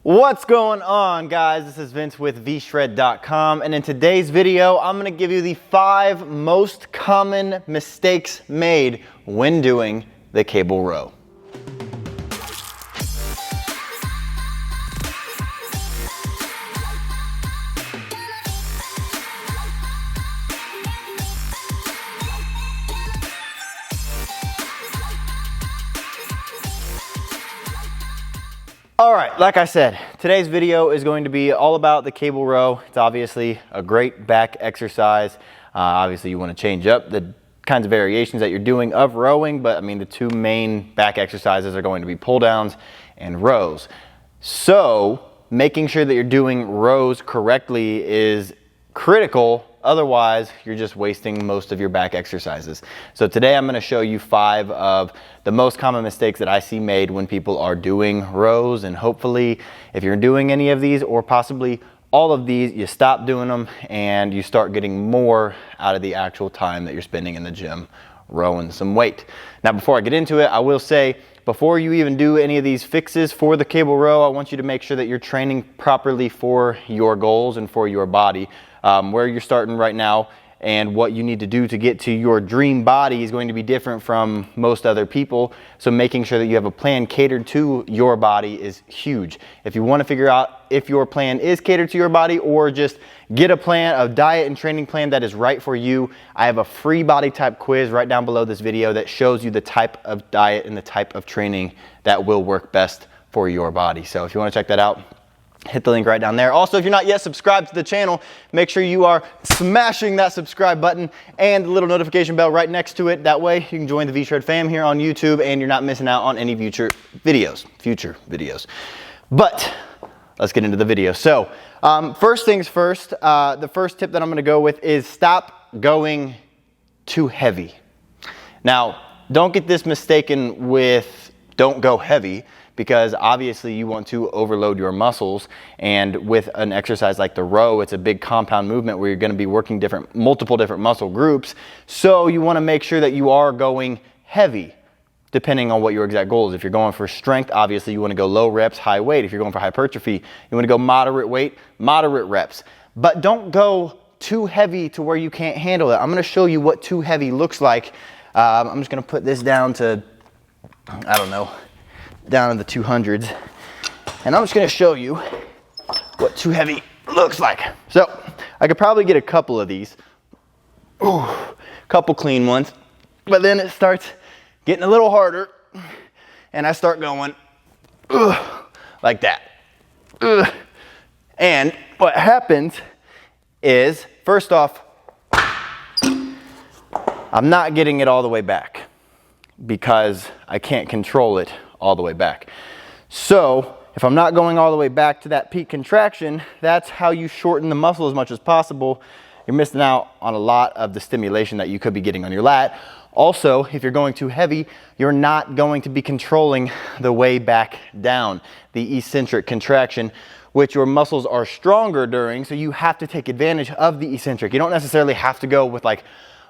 What's going on, guys? This is Vince with vshred.com, and in today's video I'm going to give you the 5 most common mistakes made when doing the cable row. All right, like I said, today's video is going to be all about the cable row. It's obviously a great back exercise. Obviously you want to change up the kinds of variations that you're doing of rowing, but I mean the 2 main back exercises are going to be pull downs and rows. So making sure that you're doing rows correctly is critical. Otherwise, you're just wasting most of your back exercises. So today I'm going to show you 5 of the most common mistakes that I see made when people are doing rows. And hopefully, if you're doing any of these or possibly all of these, you stop doing them and you start getting more out of the actual time that you're spending in the gym rowing some weight. Now, before I get into it, I will say, before you even do any of these fixes for the cable row, I want you to make sure that you're training properly for your goals and for your body. Where you're starting right now and what you need to do to get to your dream body is going to be different from most other people. So making sure that you have a plan catered to your body is huge. If you want to figure out if your plan is catered to your body or just get a plan, a diet and training plan that is right for you, I have a free body type quiz right down below this video that shows you the type of diet and the type of training that will work best for your body. So if you want to check that out, hit the link right down there. Also, if you're not yet subscribed to the channel, make sure you are smashing that subscribe button and the little notification bell right next to it. That way you can join the VShred fam here on YouTube and you're not missing out on any future videos. But let's get into the video. So first things first, the first tip that I'm going to go with is stop going too heavy. Now, don't get this mistaken with don't go heavy, because obviously you want to overload your muscles, and with an exercise like the row, it's a big compound movement where you're going to be working multiple different muscle groups. So you want to make sure that you are going heavy depending on what your exact goal is. If you're going for strength, obviously you want to go low reps, high weight. If you're going for hypertrophy, you want to go moderate weight, moderate reps. But don't go too heavy to where you can't handle it. I'm going to show you what too heavy looks like. I'm just going to put this down to, I don't know, down in the 200s, and I'm just going to show you what too heavy looks like. So I could probably get a couple of these, couple clean ones, but then it starts getting a little harder and I start going like that. And what happens is, first off, I'm not getting it all the way back because I can't control it all the way back. So if I'm not going all the way back to that peak contraction, that's how you shorten the muscle as much as possible. You're missing out on a lot of the stimulation that you could be getting on your lat. Also, if you're going too heavy, you're not going to be controlling the way back down, the eccentric contraction, which your muscles are stronger during, so you have to take advantage of the eccentric. You don't necessarily have to go with like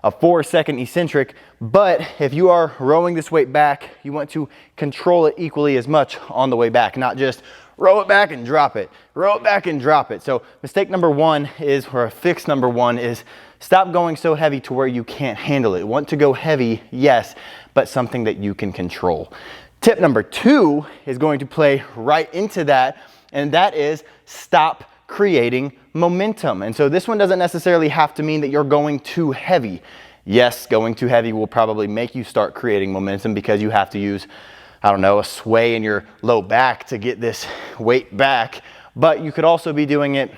a 4-second eccentric, but if you are rowing this weight back, you want to control it equally as much on the way back, not just row it back and drop it, row it back and drop it. So mistake number 1 is, or a fix number 1 is, stop going so heavy to where you can't handle it. Want to go heavy, yes, but something that you can control. Tip number 2 is going to play right into that, and that is stop creating momentum. And so this one doesn't necessarily have to mean that you're going too heavy. Yes, going too heavy will probably make you start creating momentum because you have to use, I don't know, a sway in your low back to get this weight back. But you could also be doing it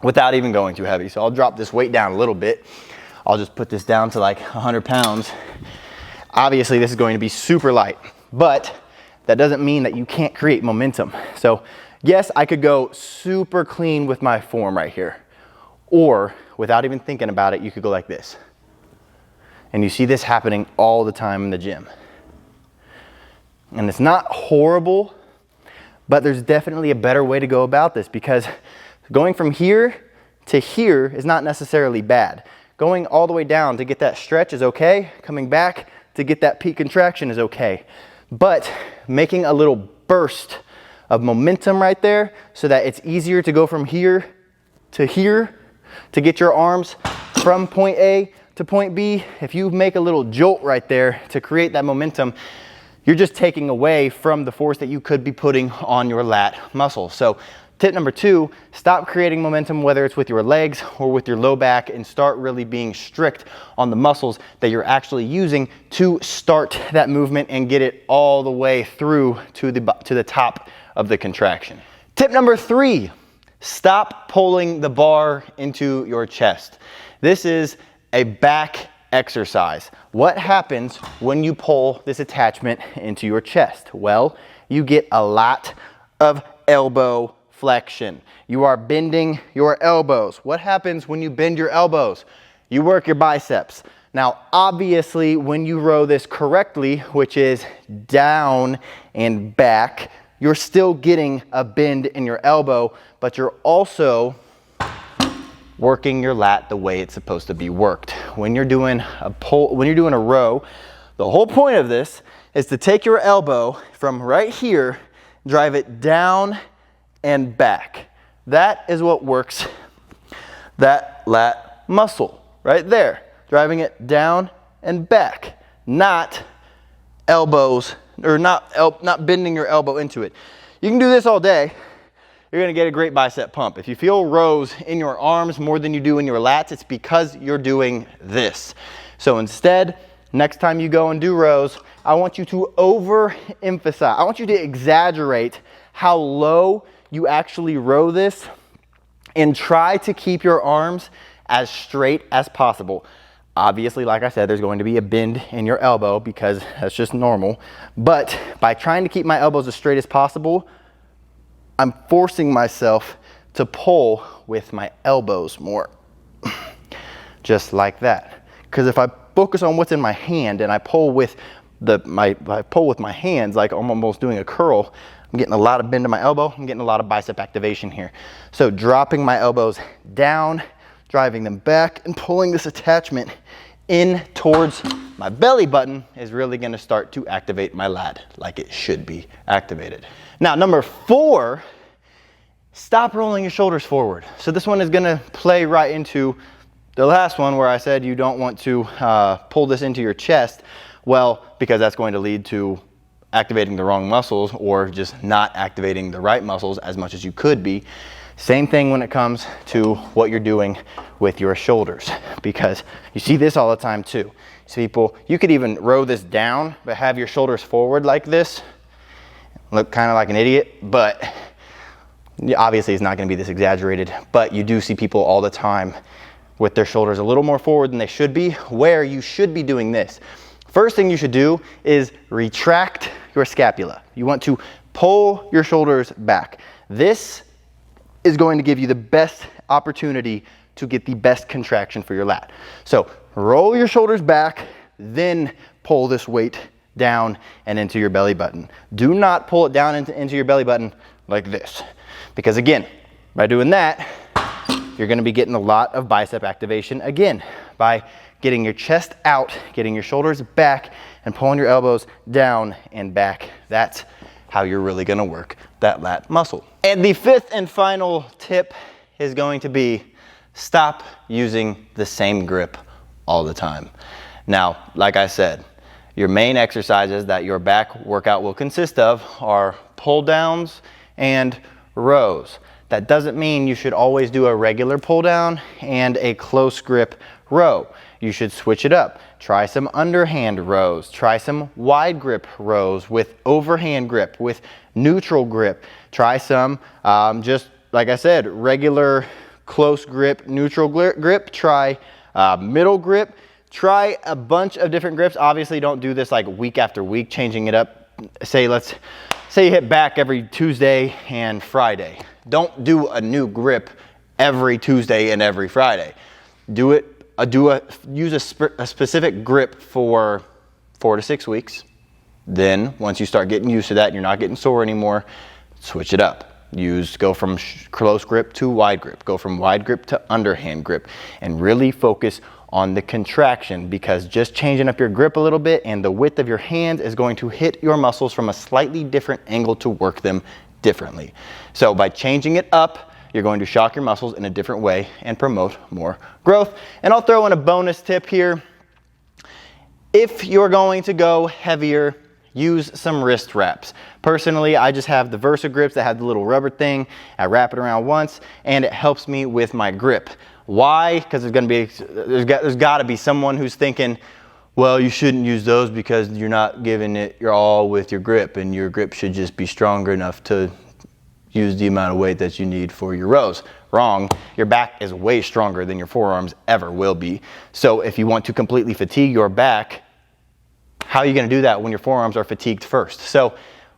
without even going too heavy. So I'll drop this weight down a little bit. I'll just put this down to like 100 pounds. Obviously this is going to be super light, but that doesn't mean that you can't create momentum. So yes, I could go super clean with my form right here, or without even thinking about it, you could go like this. And you see this happening all the time in the gym. And it's not horrible, but there's definitely a better way to go about this, because going from here to here is not necessarily bad. Going all the way down to get that stretch is okay. Coming back to get that peak contraction is okay. But making a little burst of momentum right there so that it's easier to go from here to here to get your arms from point A to point B. If you make a little jolt right there to create that momentum, you're just taking away from the force that you could be putting on your lat muscle. So tip number 2, stop creating momentum, whether it's with your legs or with your low back, and start really being strict on the muscles that you're actually using to start that movement and get it all the way through to the top of the contraction. Tip number 3, stop pulling the bar into your chest. This is a back exercise. What happens when you pull this attachment into your chest? Well, you get a lot of elbow flexion. You are bending your elbows. What happens when you bend your elbows? You work your biceps. Now, obviously, when you row this correctly, which is down and back, you're still getting a bend in your elbow, but you're also working your lat the way it's supposed to be worked. When you're doing a row, the whole point of this is to take your elbow from right here, drive it down and back. That is what works that lat muscle right there, driving it down and back, not elbows, or not bending your elbow into it. You can do this all day. You're gonna get a great bicep pump. If you feel rows in your arms more than you do in your lats, it's because you're doing this. So instead, next time you go and do rows, I want you to overemphasize. I want you to exaggerate how low you actually row this and try to keep your arms as straight as possible. Obviously, like I said, there's going to be a bend in your elbow because that's just normal. But by trying to keep my elbows as straight as possible, I'm forcing myself to pull with my elbows more. Just like that. Because if I focus on what's in my hand and I pull with my hands, like I'm almost doing a curl, I'm getting a lot of bend in my elbow, I'm getting a lot of bicep activation here. So dropping my elbows down, driving them back, and pulling this attachment in towards my belly button is really gonna start to activate my lat like it should be activated. Now, number 4, stop rolling your shoulders forward. So this one is gonna play right into the last one where I said you don't want to pull this into your chest. Well, because that's going to lead to activating the wrong muscles or just not activating the right muscles as much as you could be. Same thing when it comes to what you're doing with your shoulders, because you see this all the time too. So people, you could even row this down, but have your shoulders forward like this. Look kind of like an idiot, but obviously it's not going to be this exaggerated, but you do see people all the time with their shoulders a little more forward than they should be, where you should be doing this. First thing you should do is retract your scapula. You want to pull your shoulders back. This is going to give you the best opportunity to get the best contraction for your lat. So roll your shoulders back, then pull this weight down and into your belly button. Do not pull it down into your belly button like this, because again, by doing that, you're going to be getting a lot of bicep activation again by getting your chest out, getting your shoulders back, and pulling your elbows down and back. That's how you're really going to work that lat muscle. And the 5th and final tip is going to be stop using the same grip all the time. Now, like I said, your main exercises that your back workout will consist of are pull downs and rows. That doesn't mean you should always do a regular pull down and a close grip row. You should switch it up. Try some underhand rows. Try some wide grip rows with overhand grip, with neutral grip. Try some, just like I said, regular close grip, neutral grip. Try middle grip. Try a bunch of different grips. Obviously, don't do this like week after week, changing it up. Say you hit back every Tuesday and Friday. Don't do a new grip every Tuesday and every Friday. Use a specific grip for 4 to 6 weeks. Then once you start getting used to that and you're not getting sore anymore, switch it up. Go from close grip to wide grip. Go from wide grip to underhand grip, and really focus on the contraction, because just changing up your grip a little bit and the width of your hands is going to hit your muscles from a slightly different angle to work them differently. So by changing it up, you're going to shock your muscles in a different way and promote more growth. And I'll throw in a bonus tip here. If you're going to go heavier, use some wrist wraps. Personally, I just have the Versa grips that have the little rubber thing. I wrap it around once and it helps me with my grip. Why? Because there's got to be someone who's thinking, well, you shouldn't use those because you're not giving it your all with your grip, and your grip should just be stronger enough to use the amount of weight that you need for your rows. Wrong. Your back is way stronger than your forearms ever will be. So if you want to completely fatigue your back, how are you going to do that when your forearms are fatigued first? So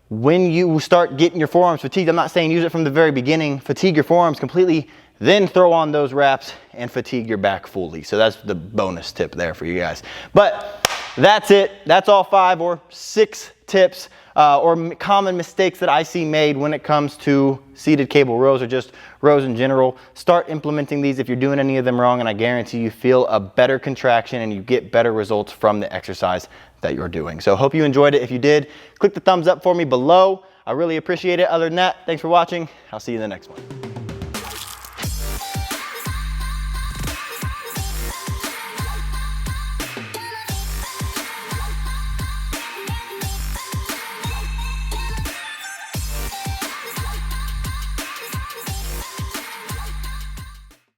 when you start getting your forearms fatigued, I'm not saying use it from the very beginning, fatigue your forearms completely, then throw on those wraps and fatigue your back fully. So that's the bonus tip there for you guys. But that's it. That's all 5 or 6 tips or common mistakes that I see made when it comes to seated cable rows or just rows in general. Start implementing these if you're doing any of them wrong, and I guarantee you feel a better contraction and you get better results from the exercise that you're doing. So hope you enjoyed it. If you did, click the thumbs up for me below. I really appreciate it. Other than that, thanks for watching. I'll see you in the next one.